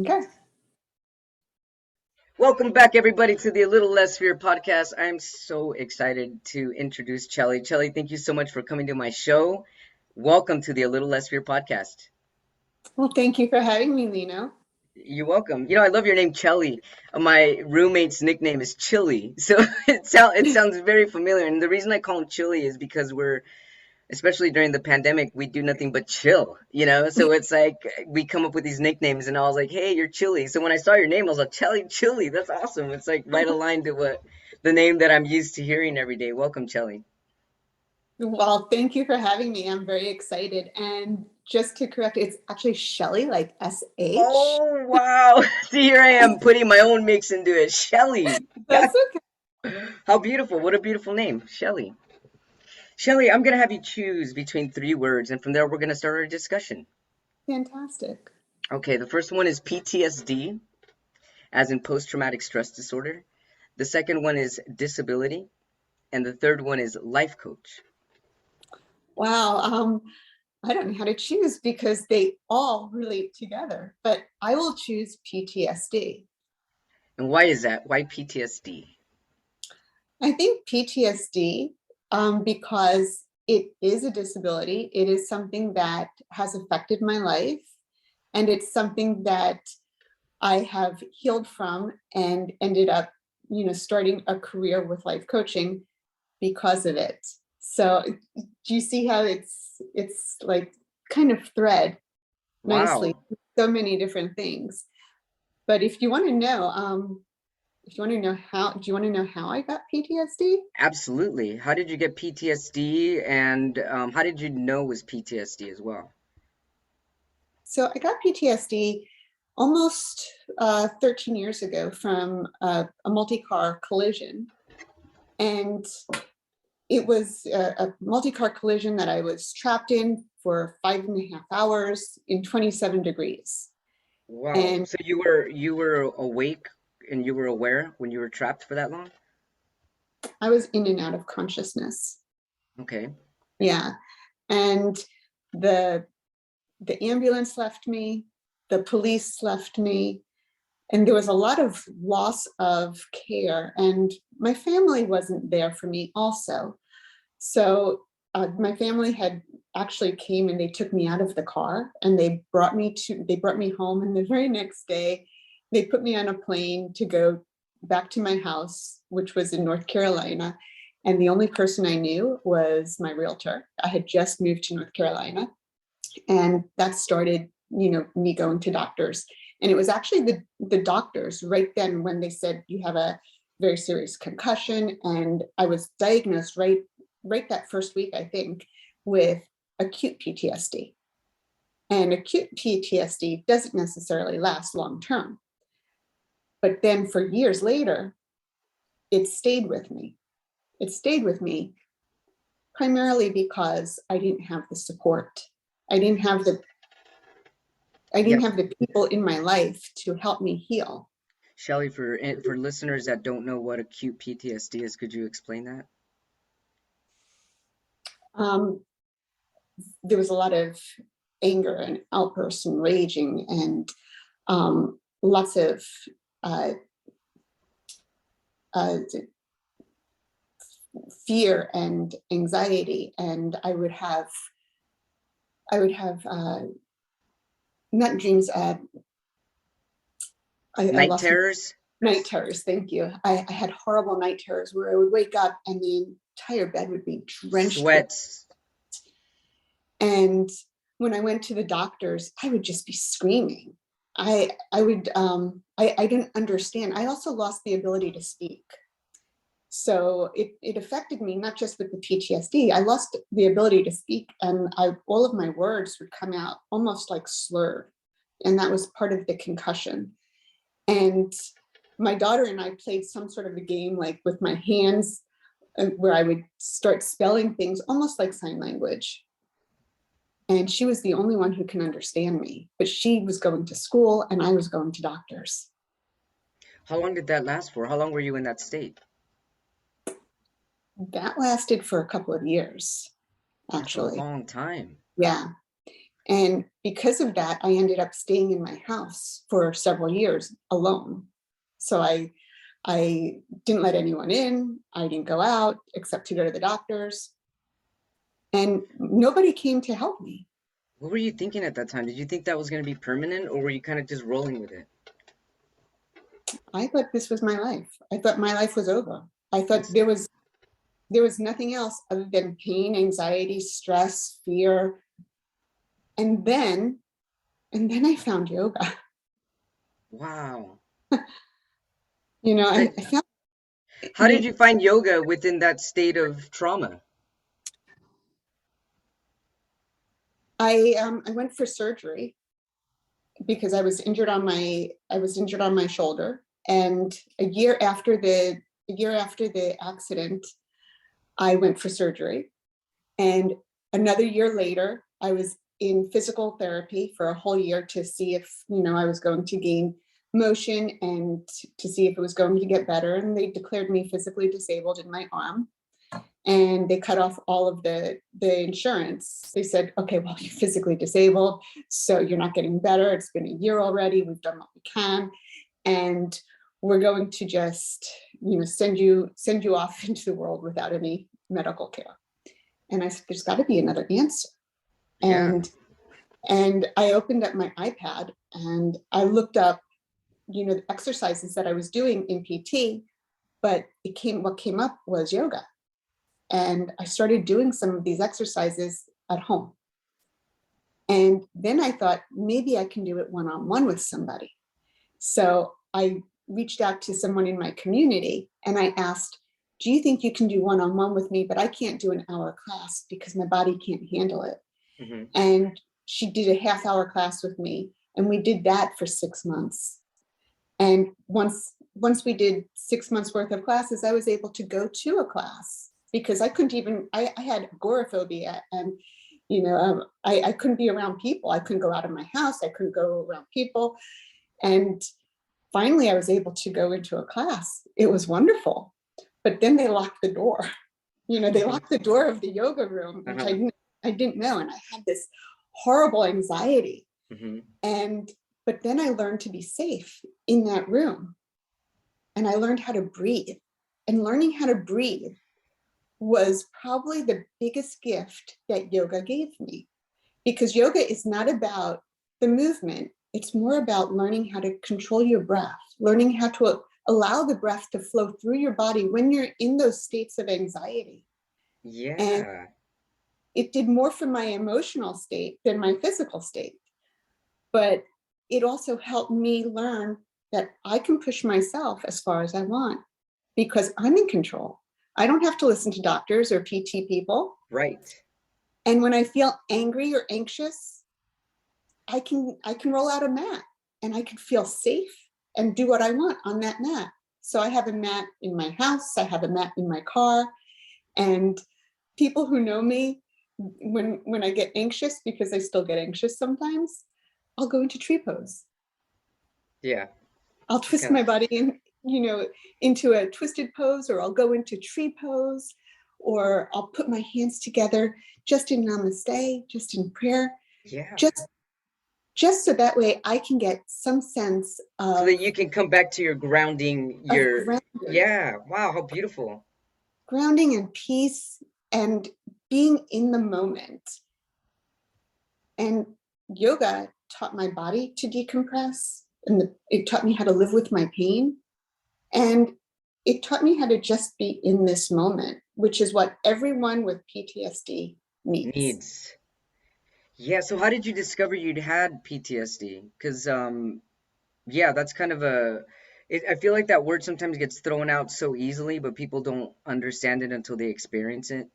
Okay. Welcome back, everybody, to the A Little Less Fear podcast. I'm so excited to introduce Chellie. Chellie, thank you so much for coming to my show. Welcome to the A Little Less Fear podcast. Well, thank you for having me, Lino. You're welcome. I love your name, Chellie. My roommate's nickname is Chili, so it sounds very familiar. And the reason I call him Chili is because especially during the pandemic, we do nothing but chill. So it's like we come up with these nicknames, and I was like, hey, you're Chili. So when I saw your name, I was like, Chellie, Chili. That's awesome. It's like right aligned to what the name that I'm used to hearing every day. Welcome, Chellie. Well, thank you for having me. I'm very excited. And just to correct, it's actually Shelly, like SH. Oh, wow. See, here I am putting my own mix into it. Shelly. That's okay. How beautiful. What a beautiful name. Shelly. Shelly, I'm going to have you choose between three words, and from there, we're going to start our discussion. Fantastic. Okay, the first one is PTSD, as in post-traumatic stress disorder. The second one is disability, and the third one is life coach. Wow. I don't know how to choose because they all relate together, but I will choose PTSD. And why is that? Why PTSD? I think PTSD, because it is a disability, it is something that has affected my life, and it's something that I have healed from and ended up, starting a career with life coaching because of it. So do you see how it's like kind of thread nicely, Wow. so many different things. But if you want to know, do you want to know how I got PTSD? Absolutely. How did you get PTSD, and how did you know it was PTSD as well? So I got PTSD almost 13 years ago from a multi-car collision. And it was a multi-car collision that I was trapped in for 5.5 hours in 27 degrees. Wow. And So you were awake and you were aware when you were trapped for that long? I was in and out of consciousness. Okay. Yeah. And the the ambulance left me, the police left me, and there was a lot of loss of care. And my family wasn't there for me also. So my family had actually came and they took me out of the car and they brought me home. And the very next day, they put me on a plane to go back to my house, which was in North Carolina. And the only person I knew was my realtor. I had just moved to North Carolina, and that started, me going to doctors. And it was actually the doctors right then when they said you have a very serious concussion, and I was diagnosed right that first week, I think, with acute PTSD. And acute PTSD doesn't necessarily last long term, but then for years later, it stayed with me. It stayed with me primarily because I didn't have the support. I didn't have the I didn't Yep. have the people in my life to help me heal. Shelly, for listeners that don't know what acute PTSD is, could you explain that? Um, there was a lot of anger and outbursts and raging and lots of uh, uh, fear and anxiety. And I would have not dreams. I Night lost my terrors? night terrors. Thank you. I had horrible night terrors where I would wake up and the entire bed would be drenched with. Sweats? And when I went to the doctors, I would just be screaming. I didn't understand. I also lost the ability to speak. So it affected me, not just with the PTSD. I lost the ability to speak, and all of my words would come out almost like slurred. And that was part of the concussion. And my daughter and I played some sort of a game like with my hands, where I would start spelling things almost like sign language. And she was the only one who can understand me, but she was going to school and I was going to doctors. How long did that last for? How long were you in that state? That lasted for a couple of years, That's a actually. long time. Yeah. And because of that, I ended up staying in my house for several years alone. So I didn't let anyone in. I didn't go out except to go to the doctors. And nobody came to help me. What were you thinking at that time? Did you think that was going to be permanent, or were you kind of just rolling with it? I thought this was my life. I thought my life was over. I thought It's, there was nothing else other than pain, anxiety, stress, fear. And then I found yoga. wow. I But found how did me. you find yoga within that state of trauma? I went for surgery because I was injured on my shoulder. And a year after the accident, I went for surgery. And another year later, I was in physical therapy for a whole year to see if, I was going to gain motion and to see if it was going to get better. And they declared me physically disabled in my arm. And they cut off all of the insurance. They said, okay, well, you're physically disabled, so you're not getting better. It's been a year already. We've done what we can. And we're going to just, send you off into the world without any medical care. And I said, there's got to be another answer. Yeah. And I opened up my iPad and I looked up, the exercises that I was doing in PT, but what came up was yoga. And I started doing some of these exercises at home. And then I thought maybe I can do it one-on-one with somebody. So I reached out to someone in my community and I asked, do you think you can do one-on-one with me? But I can't do an hour class because my body can't handle it. Hmm. And she did a half-hour class with me. And we did that for 6 months. And once we did 6 months worth of classes, I was able to go to a class because I couldn't even, I had agoraphobia and, I couldn't be around people. I couldn't go out of my house. I couldn't go around people. And finally I was able to go into a class. It was wonderful. But then they locked the door. They locked the door of the yoga room, which Uh-huh. I didn't know. And I had this horrible anxiety. Hmm. But then I learned to be safe in that room. And I learned how to breathe. And learning how to breathe was probably the biggest gift that yoga gave me. Because yoga is not about the movement. It's more about learning how to control your breath, learning how to allow the breath to flow through your body when you're in those states of anxiety. And Yeah. it did more for my emotional state than my physical state. But it also helped me learn that I can push myself as far as I want because I'm in control. I don't have to listen to doctors or PT people. Right. And when I feel angry or anxious, I can roll out a mat and I can feel safe and do what I want on that mat. So I have a mat in my house, I have a mat in my car, and people who know me, when I get anxious, because I still get anxious sometimes, I'll go into tree pose. Yeah. I'll It's twist kind of, my body into a twisted pose, or I'll go into tree pose, or I'll put my hands together just in namaste, just in prayer, yeah. just so that way I can get some sense So that you can come back to your of yeah. Wow, how beautiful. grounding and peace and being in the moment. And yoga taught my body to decompress, and it taught me how to live with my pain. And it taught me how to just be in this moment, which is what everyone with PTSD needs. Needs. Yeah, so how did you discover you'd had PTSD? Because yeah, that's kind of I feel like that word sometimes gets thrown out so easily, but people don't understand it until they experience it.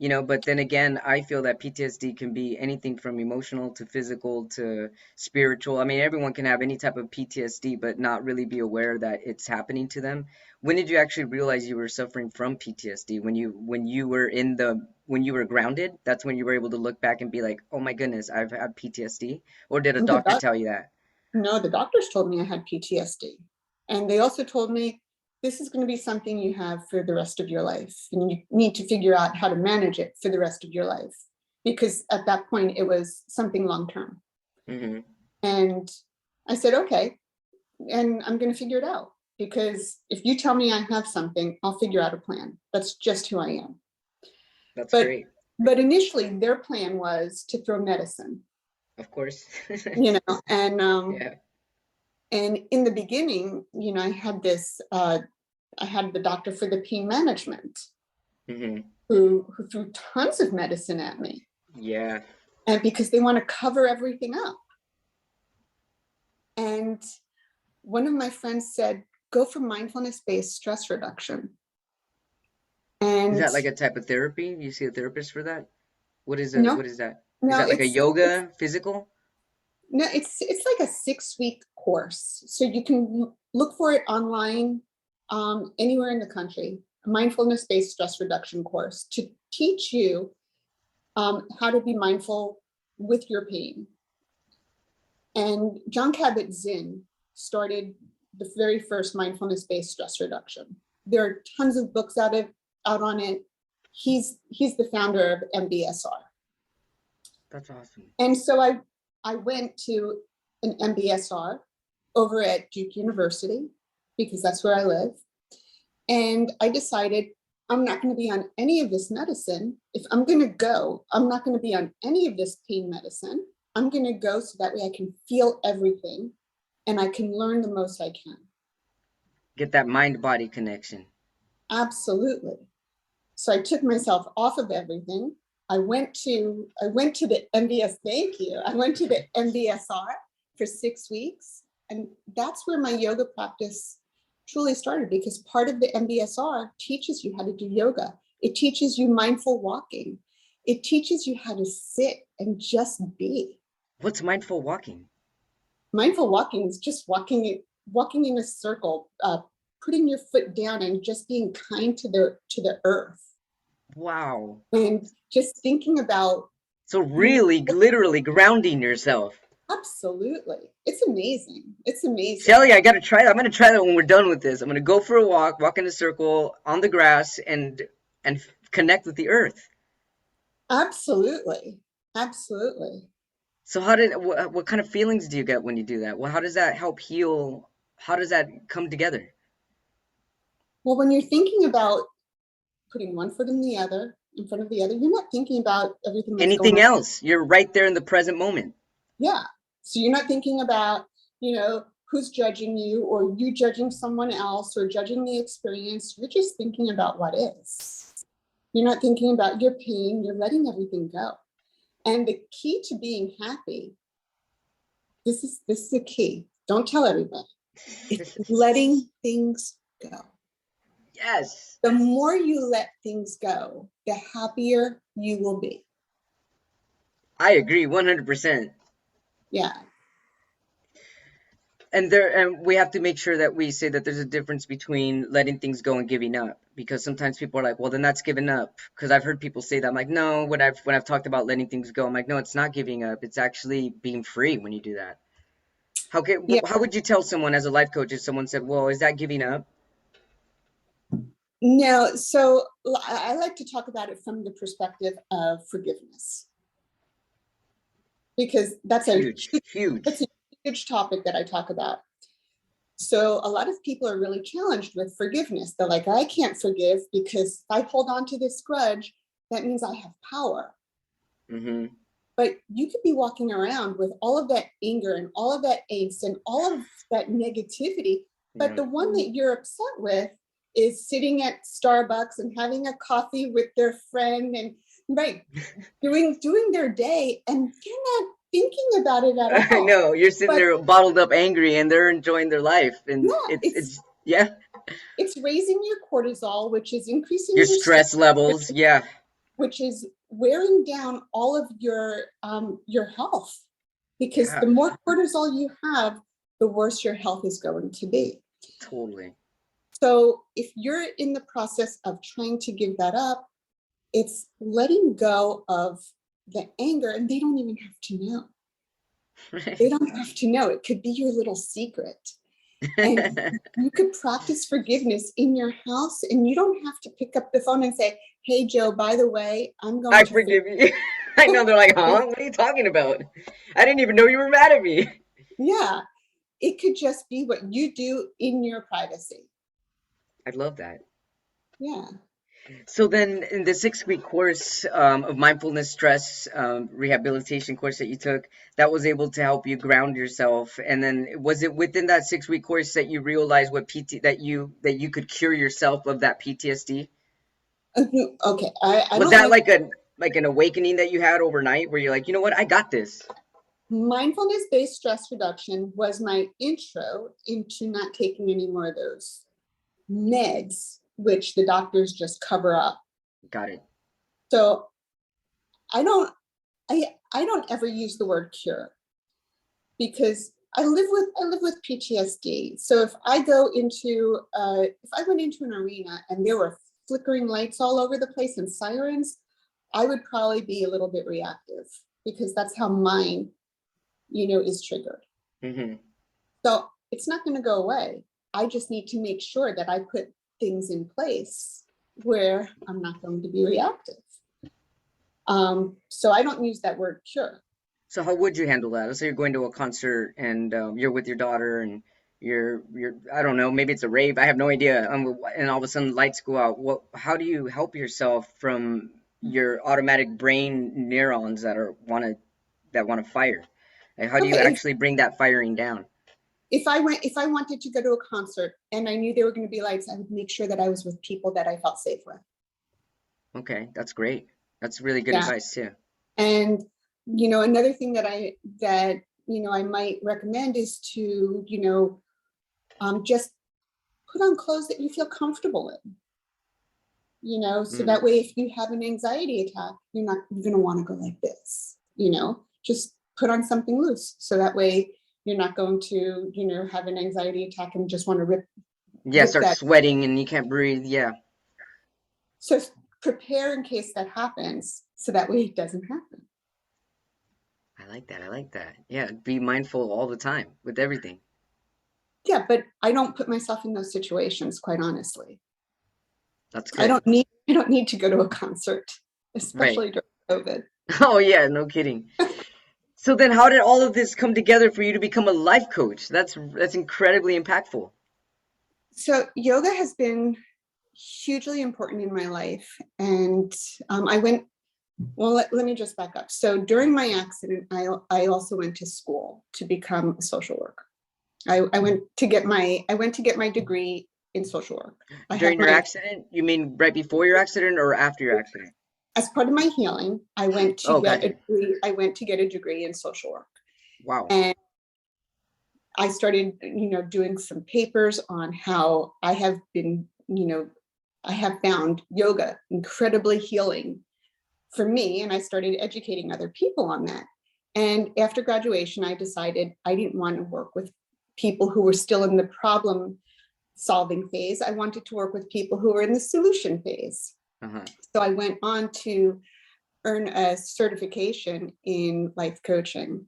But then again, I feel that PTSD can be anything from emotional to physical to spiritual. I mean, everyone can have any type of PTSD, but not really be aware that it's happening to them. When did you actually realize you were suffering from PTSD? When you were grounded, that's when you were able to look back and be like, "Oh my goodness, I've had PTSD." Or did a The doctor tell you that? No, the doctors told me I had PTSD. And they also told me this is going to be something you have for the rest of your life. And you need to figure out how to manage it for the rest of your life. because at that point it was something long-term. Mm-hmm. And I said, okay, and I'm going to figure it out, because if you tell me I have something, I'll figure out a plan. That's just who I am. That's But great. but initially their plan was to throw medicine, Of course. you know, Yeah. and in the beginning, you know, I had the doctor for the pain management Mm-hmm. who threw tons of medicine at me, Yeah. and because they want to cover everything up. And one of my friends said, go for mindfulness-based stress reduction. Is And that like a type of therapy? You see a therapist for that? no, What is that? Is no, that like a it's yoga physical? no, it's like a 6-week course. So you can look for it online, anywhere in the country, a mindfulness-based stress reduction course to teach you how to be mindful with your pain. And John Kabat-Zinn started the very first mindfulness-based stress reduction. There are tons of books out on it. He's the founder of MBSR. That's awesome. And so I went to an MBSR over at Duke University, because that's where I live. And I decided I'm not going to be on any of this medicine. If I'm going to go, I'm not going to be on any of this pain medicine. I'm going to go so that way I can feel everything and I can learn the most I can. Get that mind-body connection. Absolutely. So I took myself off of everything. I went to the MBS, thank you. I went to the MBSR for 6 weeks. And that's where my yoga practice truly started, because part of the MBSR teaches you how to do yoga. It teaches you mindful walking. It teaches you how to sit and just be. What's mindful walking? Mindful walking is just walking in a circle, putting your foot down and just being kind to the earth. Wow. And just thinking about, So really, literally grounding yourself. absolutely, it's amazing. It's amazing. Chellie, I gotta try that. I'm gonna try that when we're done with this. I'm gonna go for a walk in a circle on the grass, and connect with the earth. Absolutely. Absolutely. So what kind of feelings do you get when you do that? Well, how does that help heal? How does that come together? Well, when you're thinking about putting one foot in the other, in front of the other, you're not thinking about everything that's going Anything on. else? You're right there in the present moment. Yeah. So you're not thinking about, who's judging you, or you judging someone else, or judging the experience. You're just thinking about what is. You're not thinking about your pain. You're letting everything go. And the key to being happy, this is the key. Don't tell everybody. It's letting things go. Yes. The more you let things go, the happier you will be. I agree 100%. Yeah. And we have to make sure that we say that there's a difference between letting things go and giving up, because sometimes people are like, well, then that's giving up. Because I've heard people say that. I'm like, no, when I've talked about letting things go, I'm like, no, it's not giving up. It's actually being free when you do that. Yeah. How would you tell someone as a life coach if someone said, well, is that giving up? No, so I like to talk about it from the perspective of forgiveness, because that's a Huge. huge topic that I talk about. So a lot of people are really challenged with forgiveness. They're like, I can't forgive because if I hold on to this grudge, that means I have power. Mm-hmm. But you could be walking around with all of that anger and all of that angst and all of that negativity, but the one that you're upset with is sitting at Starbucks and having a coffee with their friend and doing their day, and you're not thinking about it at I all. know, you're sitting But there bottled up angry and they're enjoying their life, and yeah, it's yeah, it's raising your cortisol, which is increasing your your stress, stress levels, yeah, which is wearing down all of your health. Because yeah, the more cortisol you have, the worse your health is going to be. totally. So if you're in the process of trying to give that up, it's letting go of the anger, and they don't even have to know. They don't have to know. It could be your little secret. And you could practice forgiveness in your house, and you don't have to pick up the phone and say, hey, Joe, by the way, I'm going I to forgive forgive you. I know they're like, huh? What are you talking about? I didn't even know you were mad at me. Yeah, it could just be what you do in your privacy. I love that. Yeah. So then, in the 6 week course of mindfulness stress rehabilitation course that you took, that was able to help you ground yourself. And then, was it within that 6 week course that you realized what that you could cure yourself of that PTSD? Okay, I Was don't that use like an awakening that you had overnight, where you're like, you know what, I got this? mindfulness-based stress reduction was my intro into not taking any more of those meds, which the doctors just cover up. Got it. So I don't I don't ever use the word cure because I live with PTSD. So if I went into an arena and there were flickering lights all over the place and sirens, I would probably be a little bit reactive because that's how mine, is triggered. Hmm. So it's not going to go away. I just need to make sure that I put things in place where I'm not going to be reactive. So I don't use that word cure. So how would you handle that? Let's say you're going to a concert and you're with your daughter and you're I don't know, maybe it's a rave. I have no idea. And all of a sudden lights go out. What? How do you help yourself from your automatic brain neurons that want to fire? Like, how do you Okay, actually bring that firing down? if I wanted to go to a concert and I knew there were going to be lights, I would make sure that I was with people that I felt safe with. Okay, that's great. That's really good Yeah. advice too. And another thing that I might recommend is to just put on clothes that you feel comfortable in. So Mm. that way, if you have an anxiety attack, you're not going to want to go like this. Just put on something loose. So that way, you're not going to have an anxiety attack and just want to Yeah, rip start that. sweating and you can't breathe. Yeah, So prepare in case that happens, so that way it doesn't happen. I like that. I like that. Yeah, be mindful all the time with everything. Yeah, but I don't put myself in those situations, quite honestly. That's I good. don't need to go to a concert, Right. especially during COVID. Oh yeah, no kidding. So then how did all of this come together for you to become a life coach? That's incredibly impactful. So yoga has been hugely important in my life, and I went. Well, let me just back up. So during my accident, I also went to school to become a social worker. I went to get my degree in social work. I have During your my accident? You mean right before your accident or after your accident? As part of my healing, I went to Oh, get a gotcha. degree. I went to get a degree in social work, Wow. and I started, doing some papers on how I have found yoga incredibly healing for me, and I started educating other people on that. And after graduation, I decided I didn't want to work with people who were still in the problem solving phase. I wanted to work with people who were in the solution phase. Uh-huh. So I went on to earn a certification in life coaching.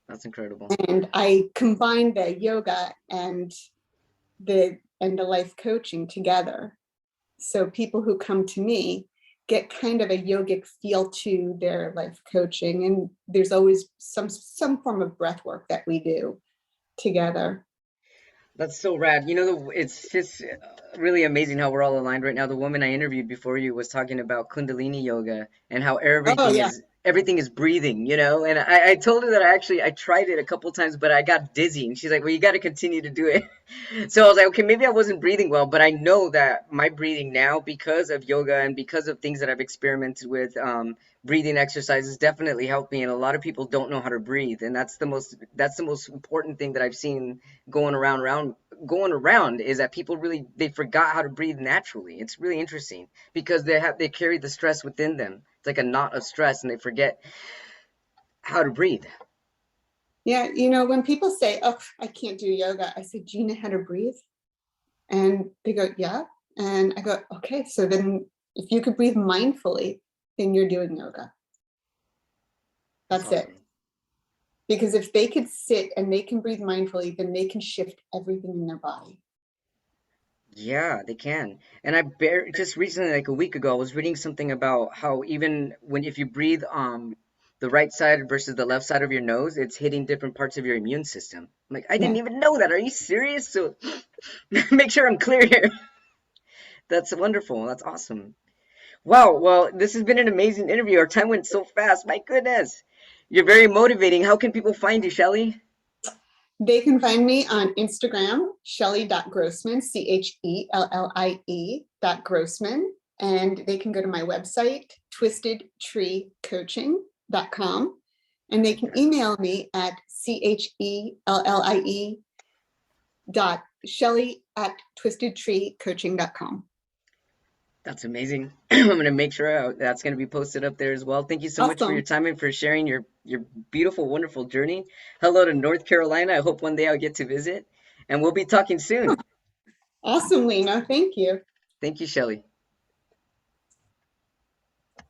That's incredible. And I combined the yoga and the life coaching together. So people who come to me get kind of a yogic feel to their life coaching. And there's always some form of breath work that we do together. That's so rad. It's just really amazing how we're all aligned right now. The woman I interviewed before you was talking about Kundalini yoga and how Oh yeah. everything is breathing, And I told her that I tried it a couple times, but I got dizzy. And she's like, "Well, you got to continue to do it." So I was like, "Okay, maybe I wasn't breathing well, but I know that my breathing now, because of yoga and because of things that I've experimented with, breathing exercises definitely helped me. And a lot of people don't know how to breathe, and that's the most important thing that I've seen going around is that people really they forgot how to breathe naturally. It's really interesting because they carry the stress within them. It's like a knot of stress and they forget how to breathe. Yeah. When people say, "Oh, I can't do yoga," I say, "Do you know how to breathe?" And they go, "Yeah." And I go, "Okay, so then if you could breathe mindfully, then you're doing yoga." That's That's it. awesome. Because if they could sit and they can breathe mindfully, then they can shift everything in their body. Yeah, they can. And just recently, like a week ago, I was reading something about how even when if you breathe the right side versus the left side of your nose, it's hitting different parts of your immune system. I'm like, I didn't Yeah. even know that. Are you serious? So make sure I'm clear here. That's wonderful. That's awesome. Wow. Well, this has been an amazing interview. Our time went so fast. My goodness. You're very motivating. How can people find you, Chellie? They can find me on Instagram, Chellie.Grossman, Chellie.Grossman. And they can go to my website, twistedtreecoaching.com. And they can email me at Chellie dot Shelley at twistedtreecoaching.com. That's amazing. I'm gonna make sure that's gonna be posted up there as well. Thank you so much for your Awesome. time and for sharing your beautiful, wonderful journey. Hello to North Carolina. I hope one day I'll get to visit, and we'll be talking soon. Awesome, Lena. Thank you. Thank you, Shelley.